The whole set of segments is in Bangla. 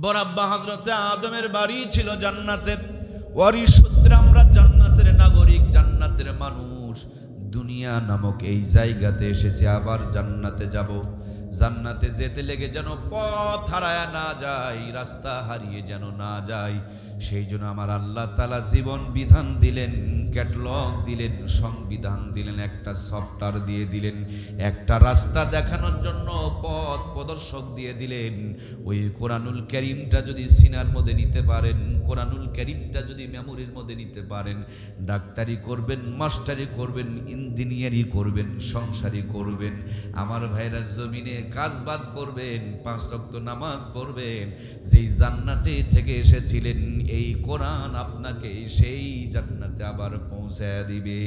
বরাব্বা হযরতে আদমের বাড়ি ছিল জান্নাতে, ওরই সূত্রে আমরা জান্নাতের নাগরিক, জান্নাতের মানুষ। দুনিয়া নামক এই জায়গাতে এসেছি, আবার জান্নাতে যাব। জান্নাতে যেতে লেগে যেন পথ হারায় না যায়, রাস্তা হারিয়ে যেন না যায়, সেই জন্য আমার আল্লাহ তাআলা জীবন বিধান দিলেন, ক্যাটালগ দিলেন, সংবিধান দিলেন, একটা সফটওয়্যার দিয়ে দিলেন, একটা রাস্তা দেখানোর জন্য পথ প্রদর্শক দিয়ে দিলেন। ওই কোরআনুল কারীমটা যদি সিনার মধ্যে নিতে পারেন, কোরআনুল কারীমটা যদি মেমোরির মধ্যে নিতে পারেন, ডাক্তারি করবেন, মাস্টারি করবেন, ইঞ্জিনিয়ারিং করবেন, সংসারী করবেন, আমার ভাইরা জমিনে কাজবাজ করবেন, 5 ওয়াক্ত নামাজ পড়বেন, যেই জান্নাতে থেকে এসেছিলেন এই কোরআন আপনাকে সেই জান্নাতে আবার পৌঁছায় দিবে।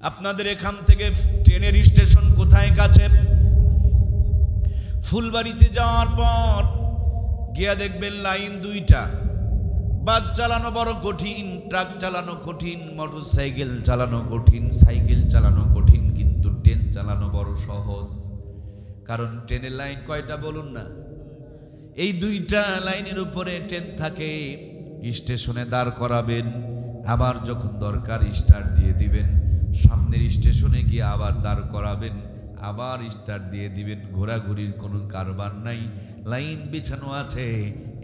আপনাদের এখান থেকে ট্রেনের স্টেশন কোথায় কাছে? ফুলবাড়িতে যাওয়ার পর গিয়া দেখবেন লাইন 2টা। বাস চালানো বড় কঠিন, ট্রাক চালানো কঠিন, মোটরসাইকেল চালানো কঠিন, সাইকেল চালানো কঠিন, কিন্তু ট্রেন চালানো বড় সহজ। কারণ ট্রেনের লাইন কয়টা বলুন না? এই 2টা লাইনের উপরে ট্রেন থাকে। স্টেশনে দাঁড় করাবেন, আবার যখন দরকার স্টার্ট দিয়ে দিবেন, সামনের স্টেশনে গিয়ে আবার দাঁড় করাবেন, আবার স্টার্ট দিয়ে দিবেন। ঘোরাঘুরির কোনো কারবার নাই, লাইন বিছানো আছে।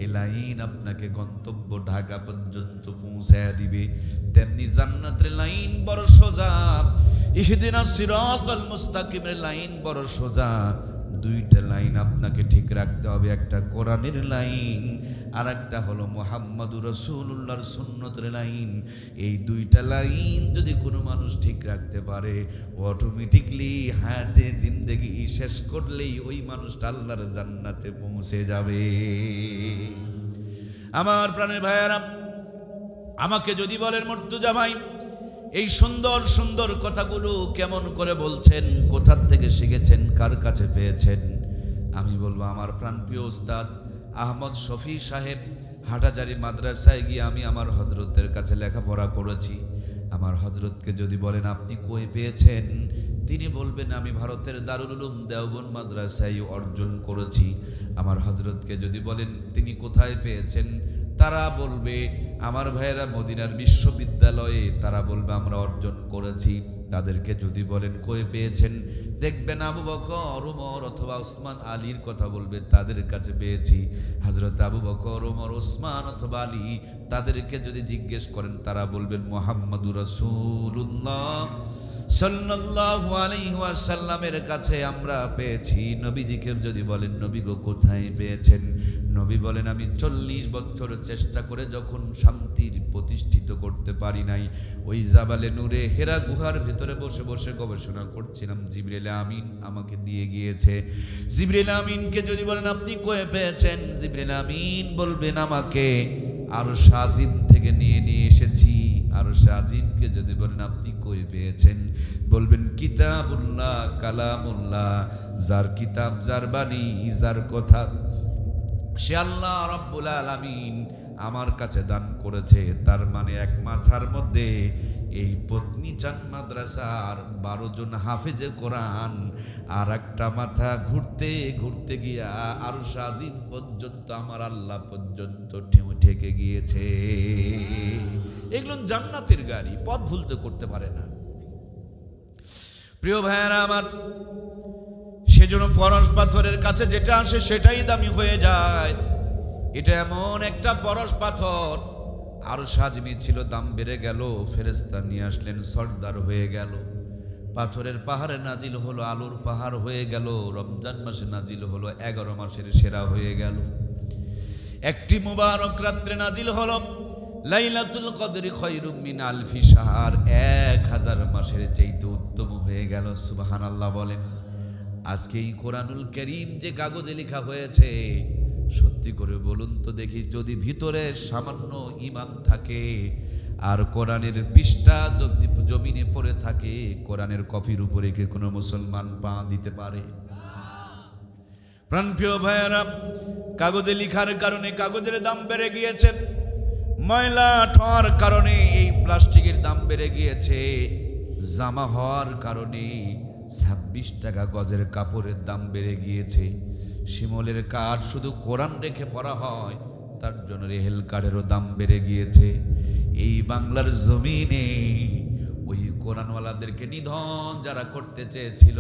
এই লাইন আপনাকে গন্তব্য ঢাকা পর্যন্ত পৌঁছায় দিবে। তেমনি জান্নাতের লাইন বড় সোজা, ইহদিনাস সিরাতাল মুস্তাকিমের লাইন বড় সোজা। 2টা লাইন আপনাকে ঠিক রাখতে হবে, একটা কোরআনের লাইন, আর একটা হলো মুহাম্মাদুর রাসূলুল্লাহর সুন্নতের লাইন। এই 2টা লাইন যদি কোনো মানুষ ঠিক রাখতে পারে, অটোমেটিকলি হায়াতে জিন্দেগি শেষ করলেই ওই মানুষটা আল্লাহর জান্নাতে পৌঁছে যাবে। আমার প্রাণের ভাইয়ারা, আমাকে যদি বলেন মুর্তজা ভাই এই সুন্দর সুন্দর কথাগুলো কেমন করে বলছেন, কোথা থেকে শিখেছেন, কার কাছে পেয়েছেন, আমি বলবো আমার প্রাণপ্রিয় উস্তাদ আহমদ শফি সাহেব হাটাজারি মাদ্রাসায় গিয়ে আমি আমার হযরতের কাছে লেখাপড়া করেছি। আমার হযরতকে যদি বলেন আপনি কই পেয়েছেন, তিনি বলবেন আমি ভারতের দারুল উলুম দেওবন্দ মাদ্রাসায় অর্জন করেছি। আমার হযরতকে যদি বলেন তিনি কোথায় পেয়েছেন, তারা বলবে আমার ভাইয়েরা মদিনার বিশ্ববিদ্যালয়ে, তারা বলবে আমরা অর্জন করেছি। তাদেরকে যদি বলেন কই পেয়েছেন, দেখবেন আবু বকর, ওমর অথবা ওসমান আলীর কথা বলবে, তাদের কাছে পেয়েছি। হযরত আবু বকর, ওমর, ওসমান অথবা আলী, তাদেরকে যদি জিজ্ঞেস করেন তারা বলবেন মুহাম্মাদুর রাসূলুল্লাহ সাল্লাল্লাহু আলাইহি ওয়াসাল্লামের কাছে আমরা পেয়েছি। নবীজিকে যদি বলেন নবী গো কোথায় পেয়েছেন, নবী বলেন আমি 40 বছর চেষ্টা করে যখন শান্তির প্রতিষ্ঠিত করতে পারি নাই, ওই জাবালে নূরে হেরা গুহার ভিতরে বসে বসে গবেষণা করছিলাম, জিবরিল আমিন আমাকে দিয়ে গিয়েছে। জিবরিল আমিনকে যদি বলেন আপনি কই পেয়েছেন, জিবরিল আমিন বলবেন আমাকে আরশ আজিম থেকে নিয়ে এসেছি। আরশ আজিমকে যদি বলেন আপনি কই পেয়েছেন, বলবেন কিতাবুল্লাহ কালামুল্লাহ, যার কিতাব, যার বাণী, যার কথা সে আল্লাহ রাব্বুল আলামিন আমার কাছে দান করেছে। তার মানে এক মাথার মধ্যে এই পত্নী চান মাদ্রাসার 12 জন হাফেজে কোরআন, আর একটা মাথা ঘুরতে ঘুরতে গিয়া আরশ আজিম পর্যন্ত আমার আল্লাহ পর্যন্ত ঠেকে গিয়েছে। এগুলো জান্নাতের গাড়ি, পথ ভুলতে করতে পারে না। প্রিয় ভাইয়েরা আমার, সেজন্য পরশ পাথরের কাছে যেটা আসে সেটাই দামি হয়ে যায়। এটা এমন একটা পরশ পাথর, আরো সাজমি ছিল, দাম বেড়ে গেল, ফেরেশতা নিয়ে আসলেন, সর্দার হয়ে গেল। পাথরের পাহাড়ে নাজিল হলো, আলুর পাহাড় হয়ে গেল। রমজান মাসে নাজিল হলো, 11 মাসের সেরা হয়ে গেল। একটি মুবারক রাত্রে নাজিল হলো লাইলাতুল কদরি খায়রুম মিন আলফি শাহর, 1000 মাসের চাইতে উত্তম হয়ে গেল। সুবহানাল্লাহ বলেন। আজকে এই কোরআনুল কারীম যে কাগজে লেখা হয়েছে, সত্যি করে বলুন তো দেখি, যদি ভিতরে সামান্য ঈমান থাকে আর কোরআনের পৃষ্ঠা যদি জমিনে পড়ে থাকে, কোরআনের কপির উপরে কি কোনো মুসলমান পা দিতে পারে? প্রাণপ্রিয় ভাইয়েরা, কাগজে লেখার কারণে কাগজের দাম বেড়ে গিয়েছে, ময়লা ঠোয়ার কারণে এই প্লাস্টিকের দাম বেড়ে গিয়েছে, জামা হওয়ার কারণে 26 টাকা গজের কাপড়ের দাম বেড়ে গিয়েছে। শিমলের কাঠ শুধু কোরআন রেখে পড়া হয়, তার জন্য রেহেল কাঠেরও দাম বেড়ে গিয়েছে। এই বাংলার জমিনে ওই কোরআনওয়ালাদেরকে নিধন যারা করতে চেয়েছিল,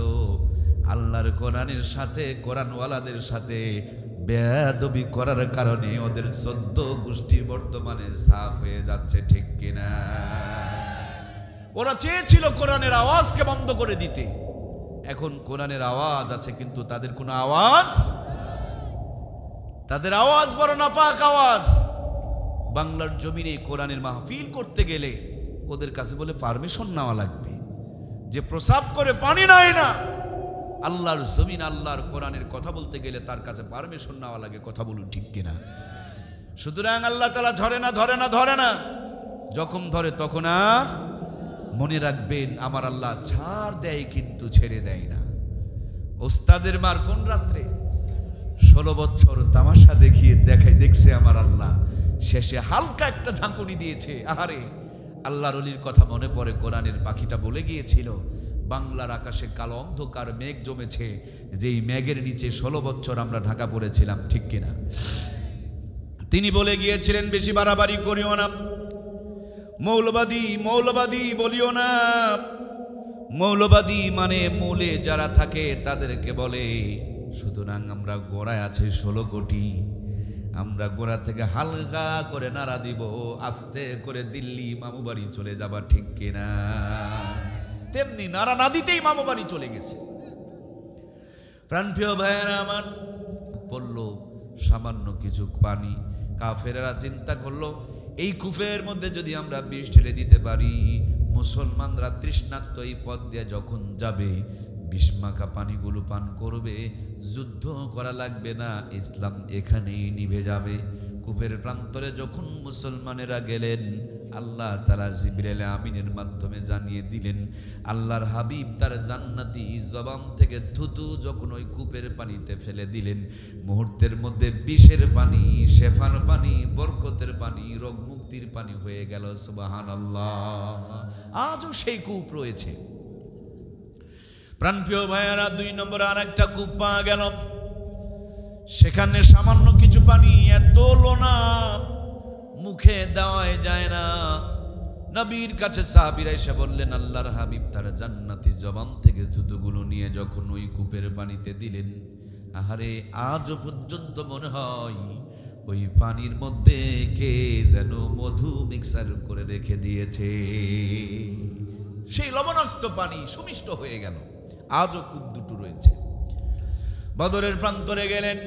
আল্লাহর কোরআনের সাথে কোরআনওয়ালাদের সাথে বেয়াদবি করার কারণে ওদের 14 গোষ্ঠী বর্তমানে সাফ হয়ে যাচ্ছে, ঠিক কিনা? ওরা চেয়েছিল কোরআনের আওয়াজকে বন্ধ করে দিতে, এখন কোরআনের আওয়াজ আছে কিন্তু তাদের কোনো আওয়াজ, তাদের আওয়াজ বড় নাপাক আওয়াজ। বাংলার জমিনে কোরআনের মাহফিল করতে গেলে ওদের কাছে বলে পারমিশন নেওয়া লাগবে, যে প্রসাব করে পানি নেয় না। আল্লাহর জমিন আল্লাহর কোরআনের কথা বলতে গেলে তার কাছে পারমিশন নেওয়া লাগে, কথা বলুন ঠিক কিনা? সুতরাং আল্লাহ তাআলা ধরে না, যখন ধরে তখন আর মনে রাখবেন আমার আল্লাহ ছাড় দেয় কিন্তু ছেড়ে দেয় না। ওস্তাদের মার কোন রাত্রে 16 বছর তামাশা দেখছে আমার আল্লাহ, শেষে হালকা একটা ঝাঁকুনি দিয়েছে। আহারে, আল্লাহর ওলির কথা মনে পড়ে, কোরআনের পাখিটা বলে গিয়েছিল বাংলার আকাশে কালো অন্ধকার মেঘ জমেছে, যেই মেঘের নিচে 16 বছর আমরা ঢাকা পড়েছিলাম, ঠিক কিনা? তিনি বলে গিয়েছিলেন বেশি বাড়াবাড়ি করিও না, মৌলবাদী বলিও না। মৌলবাদী মানে মূলে যারা থাকে তাদেরকে বলে। সুতরাং আমরা গোড়ায় আছে 16 কোটি, আমরা গোড়া থেকে হালকা করে নাড়া দিব, আস্তে করে দিল্লি মামু বাড়ি চলে যাবা, ঠিক কিনা? তেমনি নাড়া না দিতেই মামু বাড়ি চলে গেছে। প্রাণপ্রিয় ভাইয়েরা আমার, পড়লো সামান্য কিছু পানি, কাফেররা চিন্তা করলো এই কূপের মধ্যে যদি আমরা বিষ ঢেলে দিতে পারি, মুসলমানরা তৃষ্ণার্ত এই পথ দিয়ে যখন যাবে বিষ-মাখা পানিগুলো পান করবে, যুদ্ধ করা লাগবে না, ইসলাম এখানেই নিভে যাবে। কূপের প্রান্তরে যখন মুসলমানেরা গেলেন, আল্লাহ তাআলা জিবরাইল আমিনের মাধ্যমে জানিয়ে দিলেন, আল্লাহর হাবিব তার জান্নাতি জবান থেকে থুতু যখন ওই কূপের পানিতে ফেলে দিলেন, মুহূর্তের মধ্যে বিষের পানি, শেফার পানি, বরকতের পানি, রোগ মুক্তির পানি হয়ে গেল। সুবহানাল্লাহ। আজও সেই কূপ রয়েছে। প্রাণপ্রিয় ভাইয়েরা, 2 নম্বরে আর একটা কূপ পাওয়া গেল। সেখানে সামান্য কিছু পানি, এত লোনা মুখে দেওয়াই যায় না। নবীর কাছে সাহাবীরা এসে বললেন, আল্লাহর হাবিব তার জান্নাতি জবান থেকে থুতুগুলো নিয়ে যখন ওই কূপের পানিতে দিলেন, আহারে আজও পর্যন্ত মনে হয় ওই পানির মধ্যে কে যেন মধু মিক্সার করে রেখে দিয়েছে। সেই লবণাক্ত পানি সুমিষ্ট হয়ে গেল। আজও কূপ দুটো রয়েছে। বদরের প্রান্তরে গেলেন,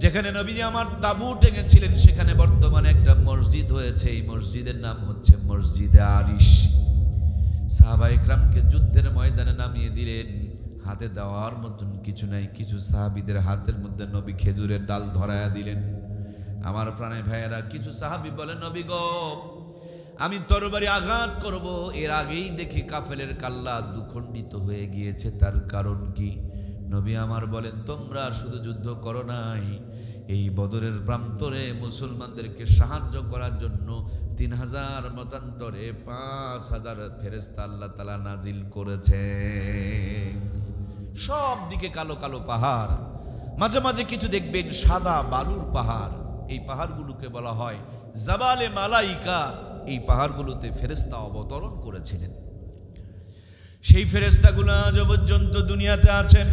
যেখানে নবীজি আমার তাবু টেঙেছিলেন, সেখানে বর্তমানে একটা মসজিদ হয়েছে। এই মসজিদের নাম হচ্ছে মসজিদে আরিশ। সাহাবায়ে কেরামকে যুদ্ধের ময়দানে নামিয়ে দিলেন, হাতে দেওয়ার মতন কিছু নাই। কিছু সাহাবীদের হাতের মধ্যে নবী খেজুরের ডাল ধরায়া দিলেন। আমার প্রাণের ভাইয়েরা, কিছু সাহাবী বলেন, নবী গো, আমি তরবারি আঘাত করব, এর আগেই দেখি কাফেলের কাল্লা দুখণ্ডিত হয়ে গিয়েছে, তার কারণ কি? নবী আমার বলেন, তোমরা শুধু যুদ্ধ করো নাই, এই বদরের প্রান্তরে মুসলমানদেরকে সাহায্য করার জন্য 3000 মতান্তরে 5000 ফেরেশতা আল্লাহ তাআলা নাজিল করেছে। সব দিকে কালো কালো পাহাড়, মাঝে মাঝে কিছু দেখবেন সাদা বালুর পাহাড়। এই পাহাড়গুলোকে বলা হয় জাবালে মালাইকা। এই পাহাড়গুলোতে ফেরেশতা অবতরণ করেছিলেন। সেই ফেরেশতাগুলো আজ পর্যন্ত দুনিয়াতে আছেন,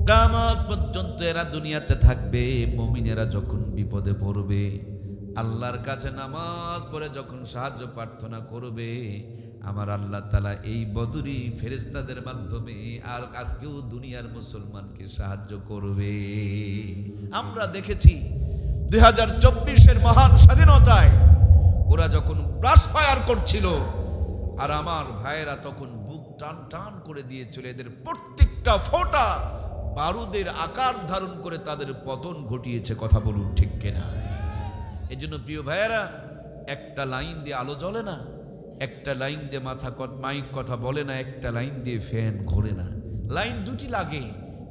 কিয়ামত পর্যন্ত এরা দুনিয়াতে থাকবে। মুমিনেরা যখন বিপদে পড়বে, আল্লাহর কাছে নামাজ পড়ে যখন সাহায্য প্রার্থনা করবে, আমার আল্লাহ তাআলা এই বদরি ফেরেশতাদের মাধ্যমে আর আজকেও দুনিয়ার মুসলমানকে সাহায্য করবে। আমরা দেখেছি 2024-এর মহান স্বাধীনতায় ওরা যখন ব্রাশ ফায়ার করছিল, আর আমার ভাইয়েরা তখন বুক টান টান করে দিয়েছিল। এদের প্রত্যেকটা ফোঁটা বারুদের আকার ধারণ করে তাদের পতন ঘটিয়েছে, কথা বলুন ঠিক কিনা? এই জন্য প্রিয় ভাইয়েরা, একটা লাইন দিয়ে আলো জ্বলে না, একটা লাইন দিয়ে মাইক কথা বলে না, একটা লাইন দিয়ে ফ্যান ঘোরে না। লাইন দুটি লাগে,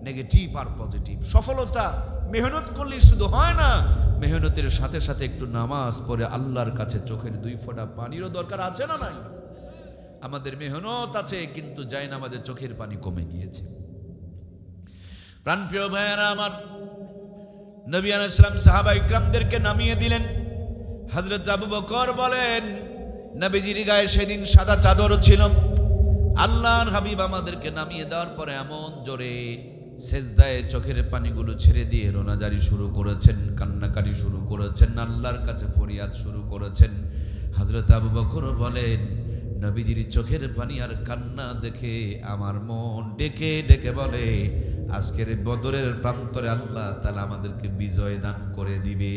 নেগেটিভ আর পজিটিভ। সফলতা মেহনত করলে শুধু হয় না, মেহনতের সাথে সাথে একটু নামাজ পড়ে আল্লাহর কাছে চোখের 2 ফোঁটা পানিরও দরকার আছে না নাই? আমাদের মেহনত আছে, কিন্তু যায় নামাজে চোখের পানি কমে গিয়েছে। প্রাণপ্রিয় ভাইয়েরা আমার, নবী আলাইহিস সালাম সাহাবা ইকরামদেরকে নামিয়ে দিলেন। হযরত আবু বকর বলেন, নবীজির গায়ে সেদিন সাদা চাদর ছিল। আল্লাহর হাবিব আমাদেরকে নামিয়ে দেওয়ার পরে এমন জোরে সেজদায় চোখের পানিগুলো ছেড়ে দিয়ে রোনাজারি শুরু করেছেন, কান্নাকাটি শুরু করেছেন, আল্লাহর কাছে ফরিয়াদ শুরু করেছেন। হযরত আবু বকর বলেন, নবীজির চোখের পানি আর কান্না দেখে আমার মন ডেকে ডেকে বলে, আজকের বদরের প্রান্তরে আল্লাহ তাআলা আমাদেরকে বিজয় দান করে দিবে।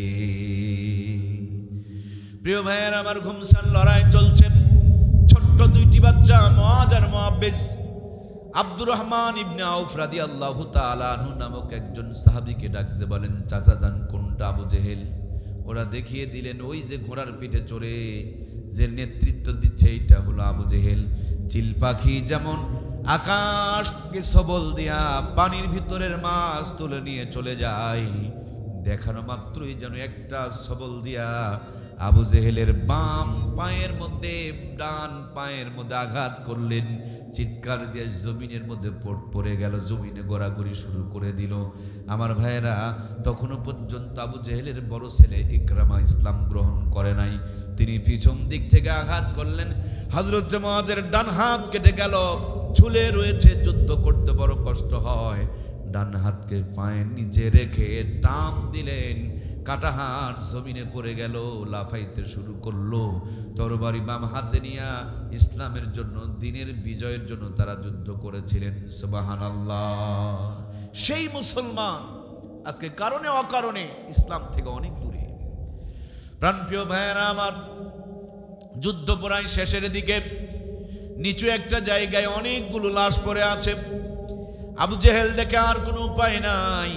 প্রিয় ভাইয়ের আমার, ঘুমসান লড়াই চলছে। ছোট্ট দুইটি বাচ্চা মুআয আর মুআব্বিজ, আব্দুর রহমান ইবনে আউফ রাদিয়াল্লাহু তাআলা আনহু নামক একজন সাহাবীকে ডাকতে বলেন, চাচা যান কোনটা? আবু জেহেল। ওরা দেখিয়ে দিলেন, ওই যে ঘোড়ার পিঠে চড়ে যে নেতৃত্ব দিচ্ছে এইটা হলো আবু জেহেল। চিল পাখি যেমন আকাশকে সবল দিয়া পানির ভিতরের মাছ তুলে নিয়ে চলে যায়, দেখানো মাত্রই যেন একটা সবল দিয়া আবু জেহেলের বাম পায়ের মধ্যে ডান পায়ের মধ্যে আঘাত করলেন। চিৎকার দিয়ে জমিনের মধ্যে পড়ে গেল, জমিনে গড়াগড়ি শুরু করে দিল। আমার ভাইয়েরা, তখনও পর্যন্ত আবু জেহেলের বড় ছেলে ইকরামা ইসলাম গ্রহণ করে নাই। তিনি পিছন দিক থেকে আঘাত করলেন, হযরত মুআযের ডান হাত কেটে গেল। ঝুলে রয়েছে, যুদ্ধ করতে বড় কষ্ট হয়। ডান হাতকে পায়ের নিচে রেখে টান দিলেন, কাটা হাত জমিনে পড়ে গেল, লাফাইতে শুরু করলো। তরবারি বাম হাতে নিয়ে ইসলামের জন্য, দ্বীনের বিজয়ের জন্য তারা যুদ্ধ করেছিলেন। সুবহানাল্লাহ। সেই মুসলমান আজকে কারণে অকারণে ইসলাম থেকে অনেক দূরে। প্রাণপ্রিয় ভাইয়েরা আমার, যুদ্ধ প্রায় শেষের দিকে। নিচু একটা জায়গায় অনেকগুলো লাশ পড়ে আছে। আবু জেহেল দেখে আর কোনো উপায় নাই,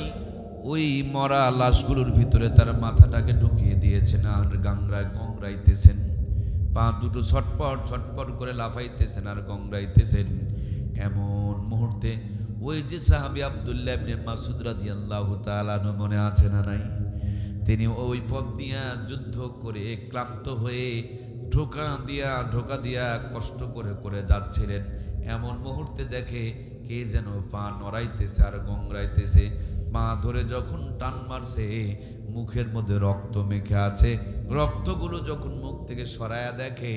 ওই মরা লাশগুলোর ভিতরে তার মাথাটাকে ঢুকিয়ে দিয়েছেন আর গংরাইতেছেন। পা দুটো ছটপট ছটপট করে লাফাইতেছেন আর গংরাইতেছেন। এমন মুহূর্তে ওই যে সাহাবী আব্দুল্লাহ ইবনে মাসউদ রাদিয়াল্লাহু তাআলা আনহু, মনে আছে না নাই? তিনি ওই পথ দিয়া যুদ্ধ করে ক্লান্ত হয়ে ঢোকা দিয়া কষ্ট করে করে যাচ্ছিলেন। এমন মুহূর্তে দেখে কে যেন পা নড়াইতেছে আর গংরাইতেছে। পা ধরে যখন টান মারছে, মুখের মধ্যে রক্ত মেখে আছে। রক্তগুলো যখন মুখ থেকে সরায়া দেখে,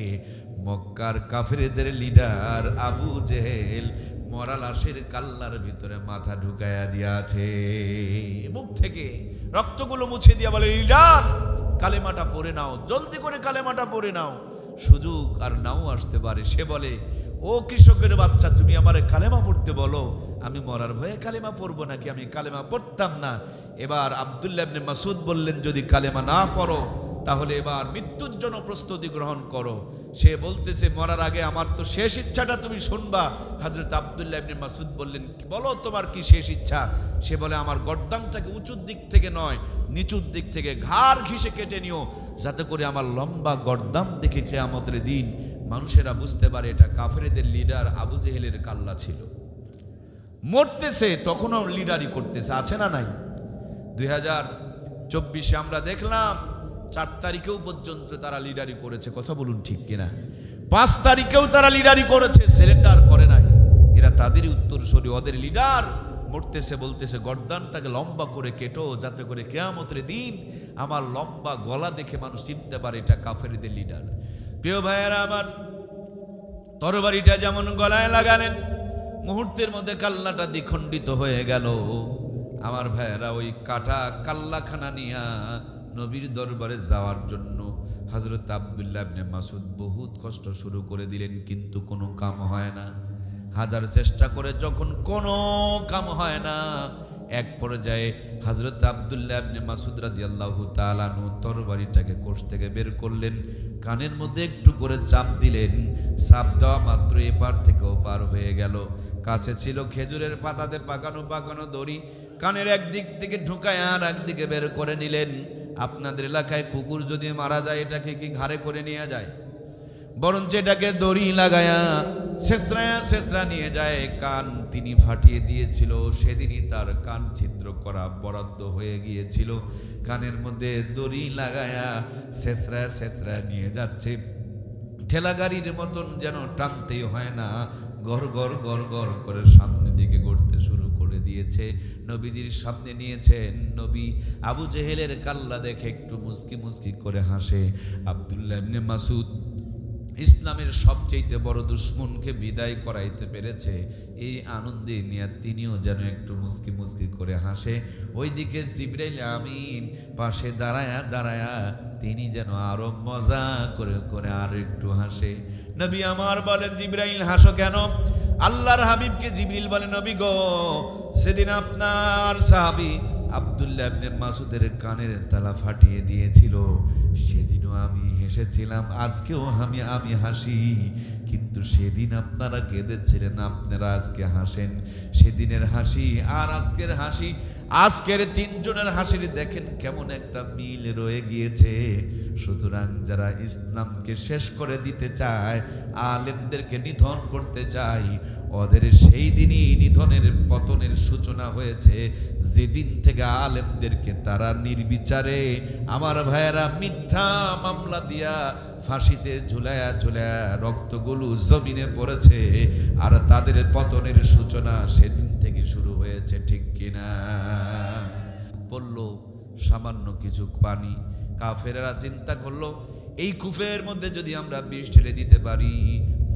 মক্কার কাফেরদের লিডার আবু জেহেল মরা লাশের কাল্লার ভিতরে মাথা ঢুকায়া দিয়াছে। মুখ থেকে রক্তগুলো মুছে দিয়া বলে, লিডার কালেমাটা পড়ে নাও, জলদি করে কালেমাটা পড়ে নাও, সুযোগ আর নাও আসতে পারে। সে বলে, ও কৃষকের বাচ্চা, তুমি আমারে কালেমা পড়তে বলো, আমি মরার ভয়ে কালেমা পড়বো নাকি? আমি কালেমা পড়তাম না। এবার আব্দুল্লাহ ইবনে মাসউদ বললেন, যদি কালেমা না পড়ো তাহলে এবার মৃত্যুর জন্য প্রস্তুতি গ্রহণ করো। সে বলতেছে, মরার আগে আমার তো শেষ ইচ্ছাটা তুমি শুনবা। হযরত আব্দুল্লাহ ইবনে মাসউদ বললেন, বলো তোমার কি শেষ ইচ্ছা? সে বলে, আমার গর্দানটাকে উঁচুর দিক থেকে নয়, নিচুর দিক থেকে ঘাড় ঘিসে কেটে নিও, যাতে করে আমার লম্বা গর্দান দেখে কিয়ামতের দিন মানুষেরা বুঝতে পারে এটা কাফেরদের লিডার আবু জেহেলের কাল্লা ছিল। মরতেছে তখনও লিডারি করতেছে, আছে না নাই? 2024 আমরা দেখলাম 4 তারিখেও পর্যন্ত তারা লিডারি করেছে। কথা বলুন ঠিক কিনা? 5 তারিখেও তারা লিডারি করেছে, সিলিন্ডার করে নাই। এরা তাদেরই উত্তরসূরি। ওদের লিডার মরতেছে, বলতেছে গর্দানটাকে লম্বা করে কেটো, যাতে করে কিয়ামতের দিন আমার লম্বা গলা দেখে মানুষ চিনতে পারে এটা কাফেরদের লিডার। প্রিয় ভাইয়েরা আমার, তরবারিটা যেমন গলায় লাগালেন, মুহূর্তের মধ্যে কাল্লাটা দ্বিখণ্ডিত হয়ে গেল। আমার ভাইয়েরা, ওই কাটা কাল্লাখানা নিয়া নবীর দরবারে যাওয়ার জন্য হযরত আব্দুল্লাহ ইবনে মাসউদ বহুত কষ্ট শুরু করে দিলেন, কিন্তু কোনো কাম হয় না। হাজার চেষ্টা করে যখন কোনো কাম হয় না, এক পর্যায়ে হযরত আব্দুল্লাহ ইবনে মাসউদ রাদিয়াল্লাহু তাআলা আনহু তরবারিটাকে কোষ থেকে বের করলেন, কানের মধ্যে একটু করে চাপ দিলেন। চাপ দেওয়া মাত্র এপার থেকে ওপার হয়ে গেল। কাছে ছিল খেজুরের পাতাতে পাকানো দড়ি, কানের একদিক থেকে ঢুকায় আর একদিকে বের করে নিলেন। আপনাদের এলাকায় কুকুর যদি মারা যায়, এটাকে কি ঘাড়ে করে নিয়ে যায়? বরঞ্চ এটাকে দড়ি লাগায়া ছেঁচড়া নিয়ে যায়। কান তিনি ফাটিয়ে দিয়েছিল, সেদিনই তার কান ছিদ্র করা বরাদ্দ হয়ে গিয়েছিল। কানের মধ্যে দড়ি লাগায়া ছেঁচড়া নিয়ে যাচ্ছে। ঠেলা গাড়ির মতন যেন টানতেই হয় না, গড় গড় গড় গড় করে সামনের দিকে গড়তে শুরু করে করে দিয়েছে, নবীজির সামনে নিয়েছেন। নবী আবু জেহেলের কাল্লা দেখে একটু মুস্কি মুস্কি করে হাসে। আব্দুল্লাহ ইবনে মাসউদ ইসলামের সবচেয়ে বড় দুশমনকে বিদায় করাইতে পেরেছে, এই আনন্দে নিয়ে তিনিও যেন একটু মুস্কি মুস্কি করে হাসে। ওইদিকে জিবরাইল আমিন পাশে দাঁড়ায়া দাঁড়ায়া তিনি যেন আরো মজা করে করে আরো একটু হাসে। নবী আমার বলেন, জিবরাইল হাসো কেন? আল্লাহর হাবিবকে জিবরিল বলে, নবী গো, সেদিন আপনার সাহাবী আব্দুল্লাহ ইবনে মাসউদের কানের তালা ফাটিয়ে দিয়েছিল, সেদিনও আমি হেসেছিলাম, আজকেও আমি হাসি। কিন্তু সেদিন আপনারা কেঁদেছিলেন, আপনারা আজকে হাসেন। সেদিনের হাসি আর আজকের হাসি, আজকের তিনজনের হাসির দেখেন কেমন একটা মিল রয়ে গিয়েছে। সুতরাং যারা ইসলামকে শেষ করে দিতে চায়, আলেমদেরকে নিধন করতে চায়, ওদের সেই দিনই নিধনের পতনের সূচনা হয়েছে, যেদিন থেকে আলেমদেরকে তারা নির্বিচারে আমার ভাইয়েরা মিথ্যা মামলা দিয়া ফাঁসিতে ঝুলায়া ঝুলায়া রক্তগুলো জমিনে পড়েছে, আর তাদের পতনের সূচনা সেদিন থেকে শুরু হয়েছে, ঠিক কিনা? পড়ল সামান্য কিছু পানি, কাফেরেরা চিন্তা করলো এই কূপের মধ্যে যদি আমরা বিষ ঢেলে দিতে পারি,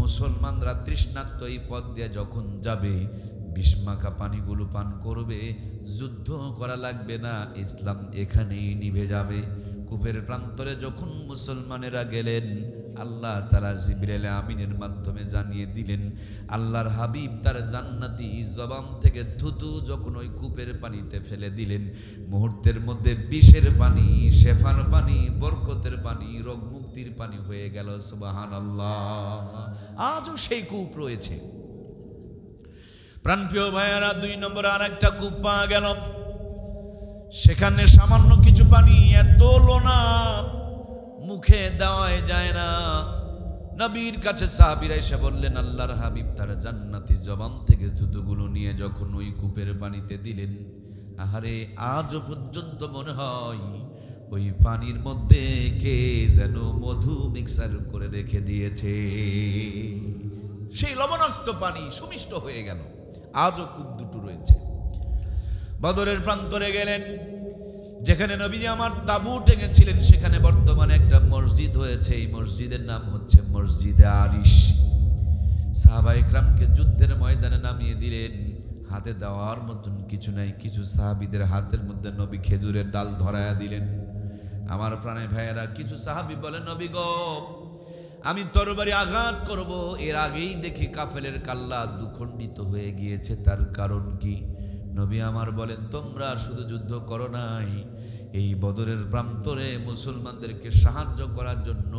মুসলমানরা তৃষ্ণার্ত এই পথ দিয়ে যখন যাবে, বিষ-মাখা পানিগুলো পান করবে, যুদ্ধ করা লাগবে না, ইসলাম এখানেই নিভে যাবে। কূপের প্রান্তরে যখন মুসলমানেরা গেলেন, আল্লাহ তাআলা জিবরাইল আমিনের মাধ্যমে জানিয়ে দিলেন, আল্লাহর হাবিব তার জান্নাতি জবান থেকে থুতু যখন ওই কূপের পানিতে ফেলে দিলেন, মুহূর্তের মধ্যে বিষের পানি, শেফার পানি, বরকতের পানি, রোগ মুক্তির পানি হয়ে গেল। সুবহানাল্লাহ। আজও সেই কূপ রয়েছে। প্রাণপ্রিয় ভাইয়েরা, 2 নম্বরে আর একটা কূপ পাওয়া গেল। সেখানে সামান্য কিছু পানি, এত লোনা মুখে দেওয়াই যায় না। নবীর কাছে সাহাবীরা এসে বললেন, আল্লাহর হাবিব তার জান্নাতি জবান থেকে থুতুগুলো নিয়ে যখন ওই কূপের পানিতে দিলেন, আহারে আজও পর্যন্ত মনে হয় ওই পানির মধ্যে কে যেন মধু মিক্সার করে রেখে দিয়েছে। সেই লবণাক্ত পানি সুমিষ্ট হয়ে গেল। আজও কূপ দুটো রয়েছে। বদরের প্রান্তরে গেলেন, যেখানে নবীজি আমার তাবু টেঙেছিলেন, সেখানে বর্তমানে একটা মসজিদ হয়েছে। এই মসজিদের নাম হচ্ছে মসজিদে আরিশ। সাহাবা ইকরামকে যুদ্ধের ময়দানে নামিয়ে দিলেন, হাতে দেওয়ার মতন কিছু নাই। কিছু সাহাবীদের হাতের মধ্যে নবী খেজুরের ডাল ধরায়া দিলেন। আমার প্রাণের ভাইয়েরা, কিছু সাহাবী বলেন, নবী গো, আমি তরবারি আঘাত করব, এর আগেই দেখি কাফেলের কাল্লা দুখণ্ডিত হয়ে গিয়েছে, তার কারণ কি? নবী আমার বলেন, তোমরা শুধু যুদ্ধ করো নাই, এই বদরের প্রান্তরে মুসলমানদেরকে সাহায্য করার জন্য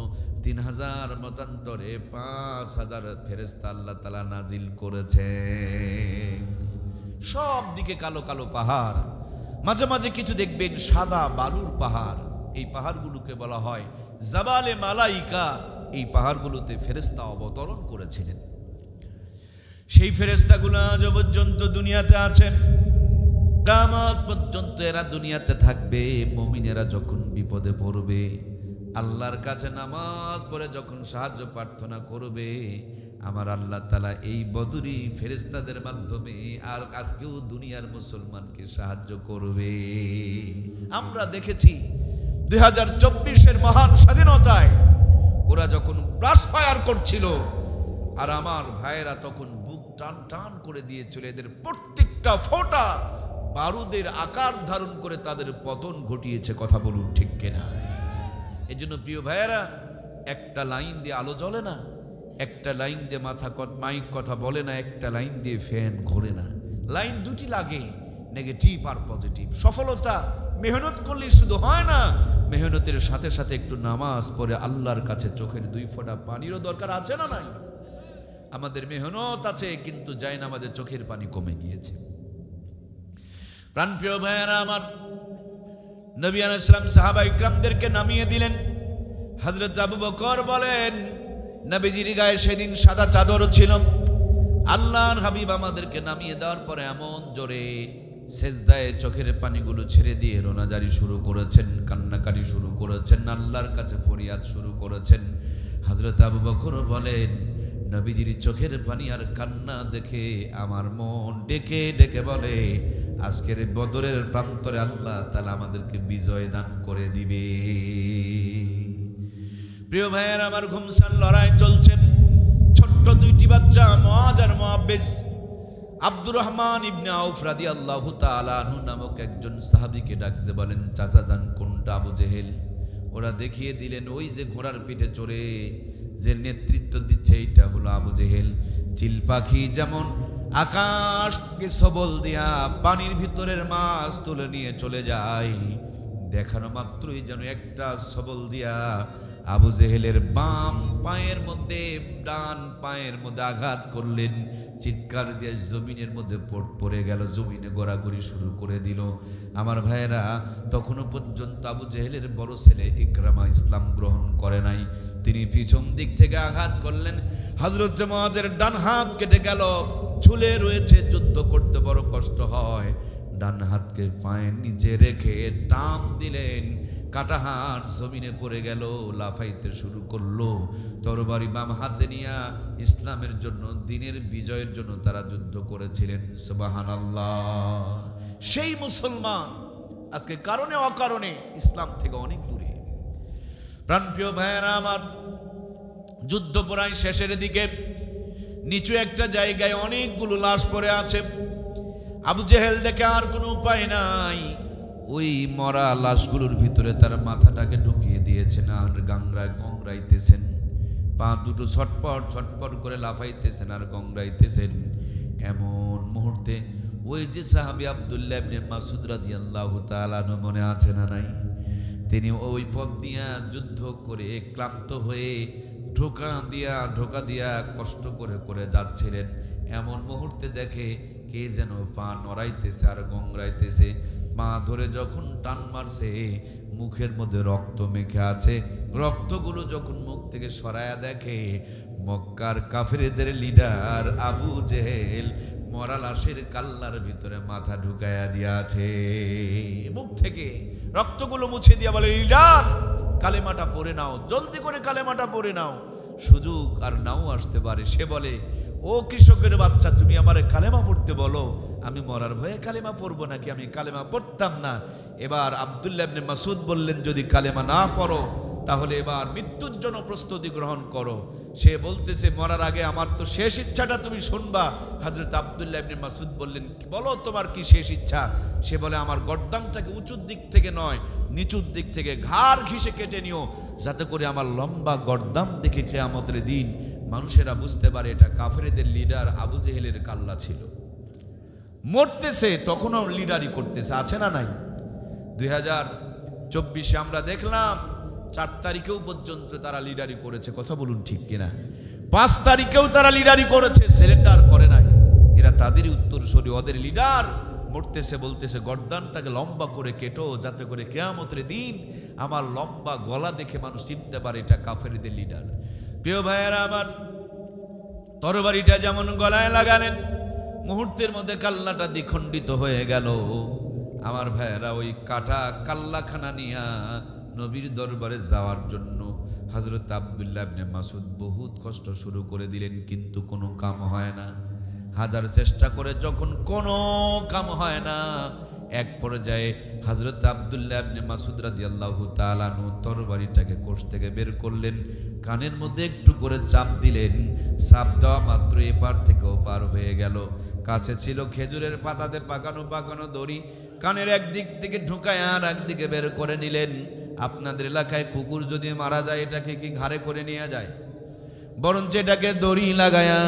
3000 মতান্তরে 5000 ফেরেশতা আল্লাহ তাআলা নাজিল করেছে। সব দিকে কালো কালো পাহাড়, মাঝে মাঝে কিছু দেখবেন সাদা বালুর পাহাড়। এই পাহাড়গুলোকে বলা হয় জাবালে মালাইকা। এই পাহাড়গুলোতে ফেরেশতা অবতরণ করেছিলেন। সেই ফেরেশতাগুলো আজ পর্যন্ত দুনিয়াতে আছেন, কিয়ামত পর্যন্ত এরা দুনিয়াতে থাকবে। মুমিনেরা যখন বিপদে পড়বে, আল্লাহর কাছে নামাজ পড়ে যখন সাহায্য প্রার্থনা করবে, আমার আল্লাহ তাআলা এই বদরি ফেরেশতাদের মাধ্যমে আর আজকেও দুনিয়ার মুসলমানকে সাহায্য করবে। আমরা দেখেছি 2024-এর মহান স্বাধীনতায় ওরা যখন ব্রাশ ফায়ার করছিল, আর আমার ভাইয়েরা তখন বুক টান টান করে দিয়েছিল। এদের প্রত্যেকটা ফোঁটা বারুদের আকার ধারণ করে তাদের পতন ঘটিয়েছে। কথা বলুন, ঠিক কিনা? এই জন্য প্রিয় ভাইয়েরা, একটা লাইন দিয়ে আলো জ্বলে না, একটা লাইন দিয়ে মাইক কথা বলে না, একটা লাইন দিয়ে ফ্যান ঘোরে না। লাইন দুটি লাগে, নেগেটিভ আর পজিটিভ। সফলতা মেহনত করলে শুধু হয় না, মেহনতের সাথে সাথে একটু নামাজ পড়ে আল্লাহর কাছে চোখের 2 ফোঁটা পানিরও দরকার আছে না নাই? আমাদের মেহনত আছে, কিন্তু যায় না, আমাদের চোখের পানি কমে গিয়েছে। প্রাণপ্রিয় ভাইয়েরা আমার, নবী আলাইহিস সালাম সাহাবা ইকরামদেরকে নামিয়ে দিলেন। হযরত আবু বকর বলেন, নবীজির গায়ে সেদিন সাদা চাদর ছিল। আল্লাহর হাবিব আমাদেরকে নামিয়ে দেওয়ার পরে এমন জোরে সেজদায় চোখের পানিগুলো ছেড়ে দিয়ে রোনাজারি শুরু করেছেন, কান্নাকাটি শুরু করেছেন, আল্লাহর কাছে ফরিয়াদ শুরু করেছেন। হযরত আবু বকর বলেন, নবীজির চোখের পানি আর কান্না দেখে আমার মন ডেকে ডেকে বলে, আজকের বদরের প্রান্তরে আল্লাহ তাআলা আমাদেরকে বিজয় দান করে দিবে। প্রিয় ভাইয়ের আমার, ঘুমসান লড়াই চলছে। ছোট্ট দুইটি বাচ্চা মুআজ আর মুআব্বিজ, আব্দুর রহমান ইবনে আউফ রাদিয়াল্লাহু তাআলা আনহু নামক একজন সাহাবীকে ডাকতে বলেন, চাচা যান কোনটা? আবু জেহেল। ওরা দেখিয়ে দিলেন, ওই যে ঘোড়ার পিঠে চড়ে যে নেতৃত্ব দিচ্ছে এইটা হলো আবু জেহেল। চিল পাখি যেমন আকাশকে সবল দিয়া পানির ভিতরের মাছ তুলে নিয়ে চলে যায়, দেখানো মাত্রই যেন একটা সবল দিয়া আবু জেহেলের বাম পায়ের মধ্যে ডান পায়ের মধ্যে আঘাত করলেন। চিৎকার দিয়ে জমিনের মধ্যে পড়ে গেল, জমিনে গড়াগড়ি শুরু করে দিল। আমার ভাইয়েরা, তখনও পর্যন্ত আবু জেহেলের বড় ছেলে ইকরামা ইসলাম গ্রহণ করে নাই। তিনি পিছন দিক থেকে আঘাত করলেন, হযরত মুআজের ডান হাত কেটে গেল। ঝুলে রয়েছে, যুদ্ধ করতে বড় কষ্ট হয়। ডান হাতকে পায়ের নিচে রেখে টান দিলেন, কাটা হাত জমিনে পড়ে গেল, লাফাইতে শুরু করলো। তরবারি বাম হাতে নিয়া ইসলামের জন্য, দ্বীনের বিজয়ের জন্য তারা যুদ্ধ করেছিলেন। সুবহানাল্লাহ। সেই মুসলমান আজকে কারণে অকারণে ইসলাম থেকে অনেক দূরে। প্রাণপ্রিয় ভাইয়েরা আমার, যুদ্ধ প্রায় শেষের দিকে নিচু একটা জায়গায় অনেকগুলো লাশ পড়ে আছে। আবু জেহেল দেখে আর কোনো উপায় নাই, ওই মরা লাশগুলোর ভিতরে তার মাথাটাকে ঢুকিয়ে দিয়েছেন আর গংরাইতেছেন। পা দুটো ছটপট ছটপট করে লাফাইতেছেন আর গংরাইতেছেন। এমন মুহূর্তে ওই যে সাহাবী আব্দুল্লাহ ইবনে মাসউদ রাদিয়াল্লাহু তাআলা আনহু, মনে আছে না নাই? তিনি ওই পথ দিয়া যুদ্ধ করে ক্লান্ত হয়ে ঢোকা দিয়া কষ্ট করে করে যাচ্ছিলেন। এমন মুহূর্তে দেখে কে যেন পা নড়াইতেছে আর গংরাইতেছে। পা ধরে যখন টান মারছে, মুখের মধ্যে রক্ত মেখে আছে। রক্তগুলো যখন মুখ থেকে সরায়া দেখে, মক্কার কাফেরদের লিডার আবু জেহেল মরা লাশের কাল্লার ভিতরে মাথা ঢুকায়া দিয়াছে। মুখ থেকে রক্তগুলো মুছে দিয়া বলে, লিডার কালেমাটা পড়ে নাও, জলদি করে কালেমাটা পড়ে নাও, সুযোগ আর নাও আসতে পারে। সে বলে, ও কৃষকের বাচ্চা, তুমি আমারে কালেমা পড়তে বলো, আমি মরার ভয়ে কালেমা পড়বো নাকি? আমি কালেমা পড়তাম না। এবার আব্দুল্লাহ ইবনে মাসউদ বললেন, যদি কালেমা না পড়ো তাহলে এবার মৃত্যুর জন্য প্রস্তুতি গ্রহণ করো। সে বলতেছে, মরার আগে আমার তো শেষ ইচ্ছাটা তুমি শুনবা। হযরত আব্দুল্লাহ ইবনে মাসউদ বললেন, বলো তোমার কি শেষ ইচ্ছা? সে বলে, আমার গর্দানটাকে উঁচুর দিক থেকে নয়, নিচুর দিক থেকে ঘাড় ঘিসে কেটে নিও, যাতে করে আমার লম্বা গর্দান দেখে কিয়ামতের দিন মানুষেরা বুঝতে পারে এটা কাফেরদের লিডার আবু জেহেলের কাল্লা ছিল। মরতেছে তখনও লিডারি করতেছে, আছে না নাই? 2024 আমরা দেখলাম 4 তারিখেও পর্যন্ত তারা লিডারি করেছে। কথা বলুন ঠিক কিনা? 5 তারিখেও তারা লিডারি করেছে, সিলিন্ডার করে নাই। এরা তাদেরই উত্তরসূরি। ওদের লিডার মরতেছে, বলতেছে গর্দানটাকে লম্বা করে কেটো, যাতে করে কিয়ামতের দিন আমার লম্বা গলা দেখে মানুষ চিনতে পারে এটা কাফেরদের লিডার। প্রিয় ভাইয়েরা আমার, তরবারিটা যেমন গলায় লাগালেন, মুহূর্তের মধ্যে কাল্লাটা দ্বিখণ্ডিত হয়ে গেল। আমার ভাইয়েরা, ওই কাটা কাল্লাখানা নিয়া নবীর দরবারে যাওয়ার জন্য হযরত আব্দুল্লাহ ইবনে মাসউদ বহুত কষ্ট শুরু করে দিলেন, কিন্তু কোনো কাম হয় না। হাজার চেষ্টা করে যখন কোনো কাম হয় না, এক পর্যায়ে হযরত আব্দুল্লাহ ইবনে মাসউদ রাদিয়াল্লাহু তাআলা আনহু তরবারিটাকে কোষ থেকে বের করলেন, কানের মধ্যে একটু করে চাপ দিলেন। চাপ দেওয়া মাত্র এপার থেকে ওপার হয়ে গেল। কাছে ছিল খেজুরের পাতাতে পাকানো দড়ি, কানের একদিক থেকে ঢুকায় আর একদিকে বের করে নিলেন। আপনাদের এলাকায় কুকুর যদি মারা যায়, এটাকে কি ঘাড়ে করে নিয়ে যায়? বরঞ্চ এটাকে দড়ি লাগায়া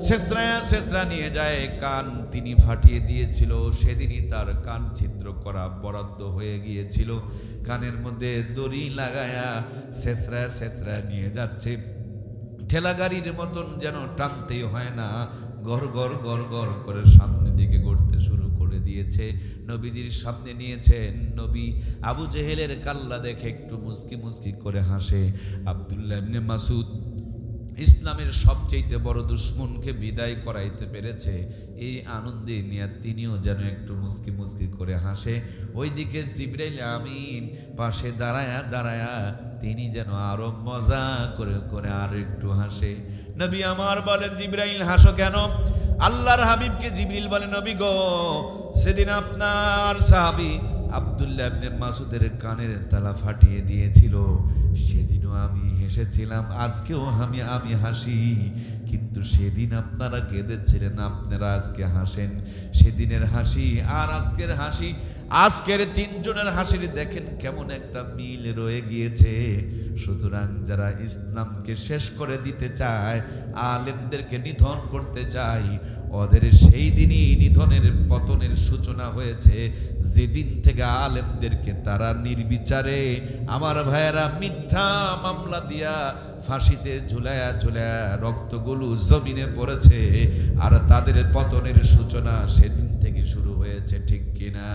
ছেঁচড়া নিয়ে যায়। কান তিনি ফাটিয়ে দিয়েছিল, সেদিনই তার কান ছিদ্র করা বরাদ্দ হয়ে গিয়েছিল। কানের মধ্যে দড়ি লাগায়া ছেঁচড়া নিয়ে যাচ্ছে। ঠেলা গাড়ির মতন যেন টানতেই হয় না, গড় গড় করে সামনের দিকে গড়তে শুরু করে দিয়েছে। নবীজির সামনে নিয়েছেন। নবী আবু জেহেলের কাল্লা দেখে একটু মুস্কি করে হাসে। আব্দুল্লাহ ইবনে মাসউদ ইসলামের সবচেয়ে বড় দুশ্মনকে বিদায় করাইতে পেরেছে, এই আনন্দে নিয়ে তিনিও যেন একটু মুস্কি মুস্কি করে হাসে। ওইদিকে জিবরাইল আমিন পাশে দাঁড়ায়া দাঁড়ায়া তিনি যেন আরো মজা করে করে আর একটু হাসে। নবী আমার বলেন, জিবরাইল হাসো কেন? আল্লাহর হাবিবকে জিবরিল বলে, নবী গো, সেদিন আপনার সাহাবী আব্দুল্লাহ ইবনে মাসুদের কানের তালা ফাটিয়ে দিয়েছিল, সেদিনও আমি হেসেছিলাম, আজকেও আমি হাসি। কিন্তু সেদিন আপনারা কেঁদেছিলেন, আপনারা আজকে হাসেন। সেদিনের হাসি আর আজকের হাসি, আজকের তিনজনের হাসির দেখেন কেমন একটা মিল রয়ে গিয়েছে। সুতরাং যারা ইসলামকে শেষ করে দিতে চায়, আলেমদেরকে নিধন করতে চায়, ওদের সেই দিনই নিধনের পতনের সূচনা হয়েছে, যেদিন থেকে আলেমদেরকে তারা নির্বিচারে আমার ভাইয়েরা মিথ্যা মামলা দিয়া ফাঁসিতে ঝুলায়া ঝুলায়া রক্তগুলো জমিনে পড়েছে, আর তাদের পতনের সূচনা সেদিন থেকে শুরু হয়েছে, ঠিক কিনা?